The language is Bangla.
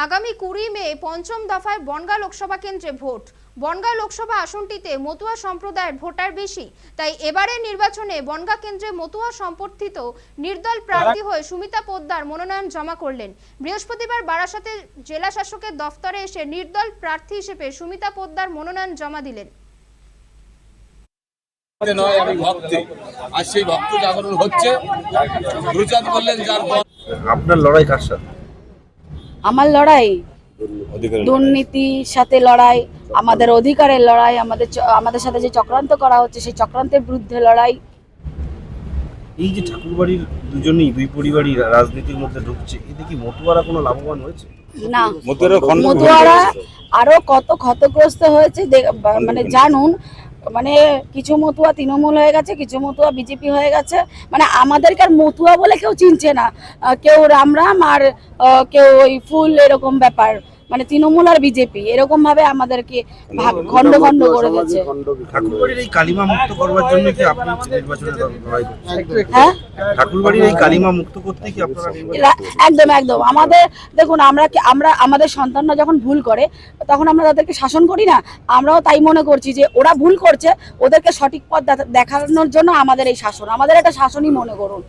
আগামী 20 মে পঞ্চম দফায় বনগাঁ লোকসভা কেন্দ্রে ভোট। বনগাঁ লোকসভা আসনটিতে মতুয়া সম্প্রদায়ের ভোটার বেশি, তাই এবারের নির্বাচনে বনগাঁ কেন্দ্রে মতুয়া সম্পর্কিত নির্দল প্রার্থী হয়ে সুমিতা পোদ্দার মনোনয়ন জমা করলেন। বৃহস্পতিবার বারাসাতে জেলা শাসকের দফতরে এসে নির্দল প্রার্থী হিসেবে সুমিতা পোদ্দার মনোনয়ন জমা দিলেন। নয়, আমি ভক্তি, আর সেই ভক্ত জাগরণ হচ্ছে। গুরুচাঁদ বললেন যার আপনার লড়াই কার সাথে? আমার লড়াই দুর্নীতির সাথে লড়াই, আমাদের অধিকারের লড়াই, আমাদের সাথে যে চক্রান্ত করা হচ্ছে সেই চক্রান্তের বিরুদ্ধে লড়াই। এই যে ঠাকুরবাড়ির দুই পরিবারই রাজনীতির মধ্যে ঢুকছে, এতে কি মতুয়ারা কোনো লাভবান হয়েছে? না, মতুয়ারা আরো কত ক্ষতগ্রস্ত হয়েছে মানে জানুন। মানে কিছু মতুয়া তৃণমূল হয়ে গেছে, কিছু মতুয়া বিজেপি হয়ে গেছে। মানে আমাদেরকে আর মতুয়া বলে কেউ চিনছে না, কেউ রাম রাম আর কেউ ওই ফুল, এরকম ব্যাপার। মানে তৃণমূল আর বিজেপি এরকম ভাবে আমাদেরকে খন্ড খন্ড করে দিয়েছে। ঠাকুরবাড়ির এই কালিমা মুক্ত করবার জন্য কি আপনি নির্বাচনে লড়াই করছেন? হ্যাঁ, ঠাকুরবাড়ির এই কালিমা মুক্ত করতে কি আপনারা? একদম একদম। আমাদের দেখুন, আমরা আমাদের সন্তানরা যখন ভুল করে তখন আমরা তাদেরকে শাসন করি না। আমরাও তাই মনে করছি যে ওরা ভুল করছে, ওদেরকে সঠিক পথ দেখানোর জন্য আমাদের এই শাসন, আমাদের একটা শাসনই মনে করুন।